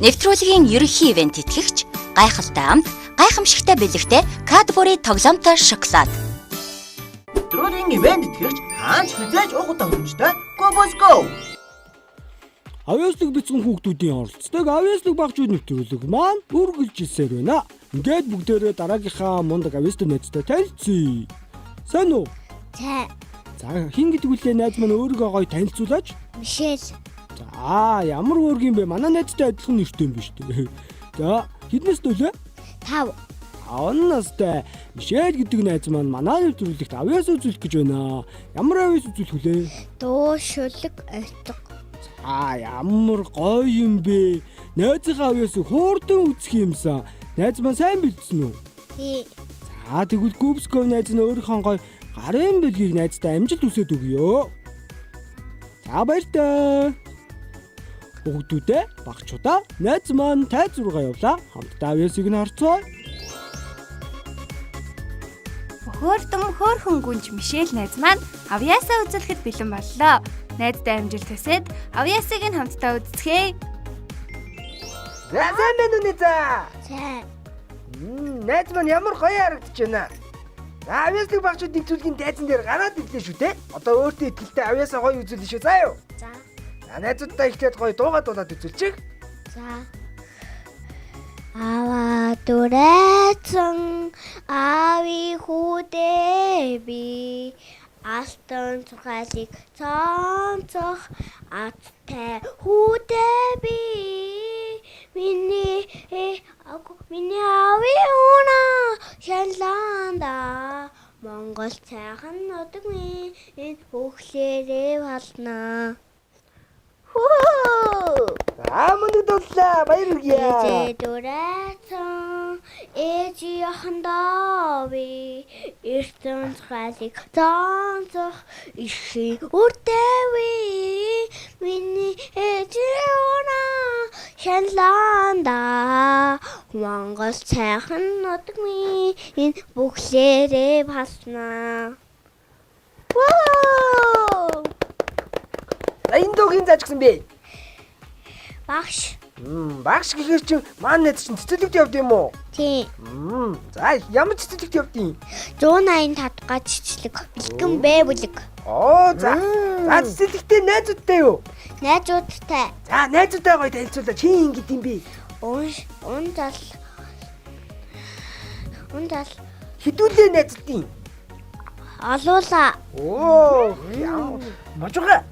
Нэвтрүүлгийн ерөнхий ивент итгэгч, гайхалтай амт, гайхамшигтай бэлэгтэй Cadbury тоглоомтой шоколад. Нэвтрүүлгийн ивент итгэгч хаач хизээж уугуутаа хөрөмжтэй Go. Авьяаслаг бицэн хүүхдүүдийн оролцдог авьяаслаг багжууд нэвтрүүлэг маань үргэлжилсээр байна. Ингээд бүгдээрээ дараагийнхаа мундаг авьяастай найзтай танилцъя. Сайн уу? За. За хин гэдэг үлээ найз маань өөрийгөө гоё танилцуулаач. Мишель. За ямар өөргийм бэ? Манай найзтай адилхан нэртэй юм биш үү? За хэднээс төлөө? 5. 5 настай. Мишель гэдэг найз маань манай нэвтрүүлэгт авьяас үзүүлэх гэж байна. Ямар авьяас үзүүлэх вүлээ? Дуу шүлэг ойцог. Ямар гоё юм бэ? Найзынхаа авьяасыг хуурдан үзэх юмсан. Найз маань сайн бэлдсэн үү? Тий. За тэгвэл Go найз нь өөрийнхөө гоё гарын бэлгийг найзтай амжилт хүсээд өгье. За баяртай. Бүгдүүдээ багчуудаа найз маань тайз руугаа явлаа. Хамтдаа авьяасыг нь харцгаа. Хөөрхөн гүнж Мишель найз маань авьяасаа үзүүлэхэд бэлэн боллоо. Найзтай амжилт хүсээд авьяасыг нь хамтдаа үздэхээ. За сайн байна уу за? За. Найз маань ямар гоё харагдаж байна. Авьяаслаг багчууд нэвтрүүлгийн тайзан дээр гараад ирлээ шүү те. Одоо өөртөө итгэлтэй авьяасаа гоё үзүүлнэ шүү заа юу? За. Найзуудтай ихлээд гоё дуулаад үзүүлчих. За. Аваа дүрэцэн ави худэ би астон цохалик цонцох аттай худэ би миний ави уна шанланда Монгол цайхан нутаг минь хөглөрөө халнаа. Мөнөд дууллаа баяр хүргэе. Дүрэцэн эжи яхандаа би эртэн цахалик цонцох иши үртэви миний эжи уна шанланда Монгол цайхан нутаг минь бүхлээрээ басна. Энэ дуугийн зааж гисэн бэ? Багш. Багш гэхээр чи маань найз чинь цэцэрлэгт явд юм уу? Тий. За ямар цэцэрлэгт явдیں۔ 185 га цэцлэг бэлгэн бэ бүлэг. За. За цэцэрлэгтээ найзуудтай юу? Найзуудтай. За найзуудтай гоё танилцуулаа. Чи ингэ гэдэм бэ? Ун зал. Хідүүлээ найзуудын. Олуула. Можоо.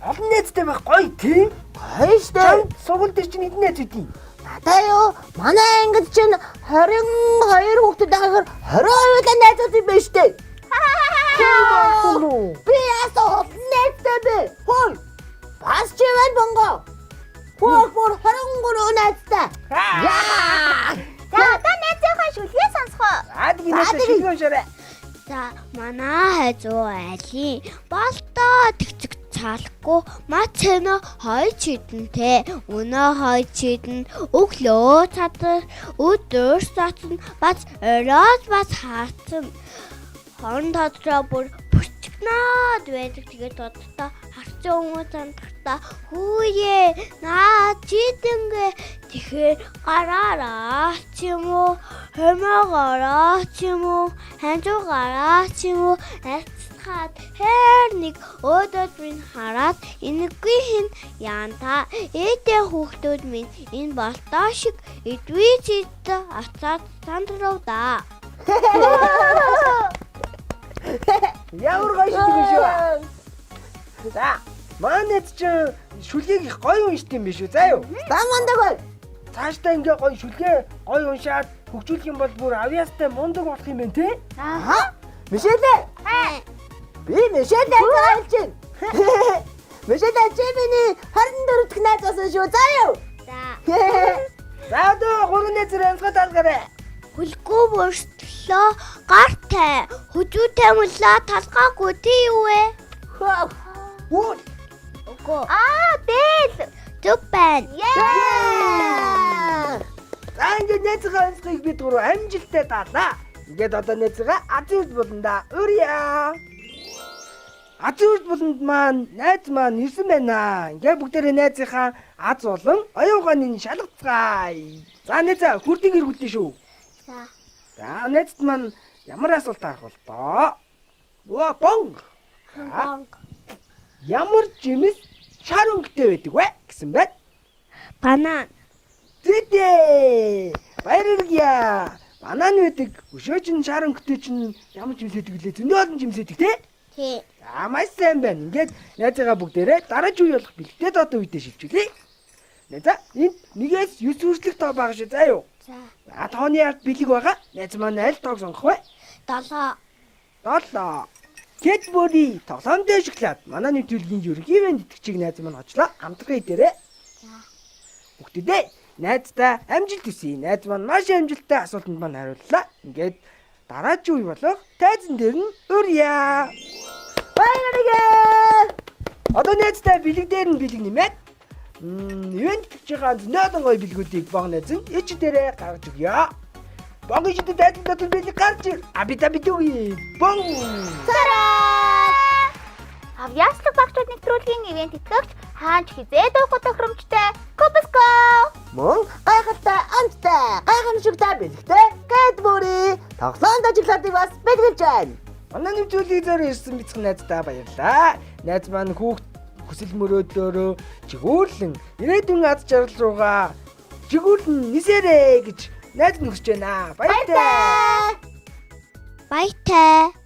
Олон найзтай байх гоё тийм. Гоё штэ. Сургууль дээр чинь хэдэн найз үдий? Надаа юу? Манай ангид чинь 22 хүүхэд байгааг 22 найзууд юм байна штэ. Би ясаа найзтай бэ? Хөөе. Бас чи байна бонго. Хөөе 23 найзтай. За найзынхаа шүлгээ сонсгоо. Тэгээд найз шилгэн шараа. За манай хажуу айлын болтоо тэгцэг цаалахгүй мацэно хойч хідэнтэй өнөө хойч хідэн өглөө цадар өдөр цацсан бац оройд бац хаацсан хон дотроо бүр бүчгнаад байдаг. Тэгээд додтой харцсан хүмүүс амтартаа хүүе наа чидэнгэ тэгэхээр гараараа ч юм уу хэмээгаараа ч юм уу ханжуугаараа ч юм уу хаад хэр нэг өдөрт минь хараад энэгүй хин янта ээдээ хүүхдүүд минь энэ болтоо шиг эдвээ чидэ ацаад сандрав да. Ямар гоё шүү дээ шүү. За манайд ч шүлгийг их гоё уншд юм биш үү заа юу? Мундаг бай. Цаашдаа ингээ гоё шүлгээ гоё уншаад хөгжүүлэх юм бол бүр авьяастай мундаг болох юм байна те? Мишель. Би Мишель гэж чинь. Мишель чи миний 24 дахь найз болсон шүү заа юу? За. За одоо гурван найзаар амсгаа талгараа. Хөлгөө бүртлөө гартай хөдөөтэй мөлөө талгаагүй тий юу вэ? Үгүй. Бэл зүг байна. За ингээд найзгаа амсгыг бид гурав амжилттай даалаа. Ингээд одоо найзгаа азууд болно да. Өрья. Азын үрд буланд маань найз маань ирсэн байна. Ингээ бүгдээрээ найзынхаа аз болон оюугааны шалгацгаая. За найз хүрдийг эргүүлнэ шүү. За. За найзд маань ямар асуулт арах бол тоо? Оо бонг. Ямар жимс шар өнгөтэй байдаг вэ гэсэн байна. Банан. Зэдэ. Баярлалаа. Банан байдаг. Өшөөч нь шар өнгөтэй чинь ямар жимс байдаг вүлээ? Зөндөө олон жимс байдаг те? Тий. За маш сайн байна. Ингээд найзгаа бүгдээрээ дараач үе болох бэлтгээд одоо үедээ шилжүүлээ. Найзаа энд 1-9 хүртэлх тоо байгаа шүү. За юу? За. За тооны ард бэлэг байгаа. Найз маань аль тоог сонгох вэ? 7. 7. Кэтбори тоглоомтой шоколад. Манай нэвтрүүлгийн ерөнхий ивент итгэгчийг найз маань хочлоо. Хамтран идээрэй. За. Бүгдээ найздаа амжилт хүсье. Найз маань маш амжилттай асуултанд маань хариуллаа. Ингээд дараач үе болох тайзан дээр нь өрье. Баярлалаа. Одоо найздаа бэлэг дээр нь бэлэг нэмээд ивент итгэгчийн зөндөө гоё бэлгүүдийг баг найз нь ич дээрээ гаргаж өгье. Багын шидэд тайзан дотор бэлэг гарч ир. Абитабитуги. Бон. Авьяаслаг багчууд нэвтрүүлгийн ивент итгэгч хаанч хизээд уух тохиромжтой Кобско. Мөн гайхалтай амттай, гайхамшигтай бэлэгтэй Кэтбори тоглоомд ажиглаадыг бас бэлгэлж байна. Манай нэвтрүүлгийг зөөр ирсэн бицхэн найздаа баярлаа. Найз маань хүүхд хүсэл мөрөөдлөөрөө чигүүрлэн ирээдүйн аз жаргал руугаа чигүүрлэн нисээрэй гэж найз нь хүсэж байна. Баяртай. Баяртай.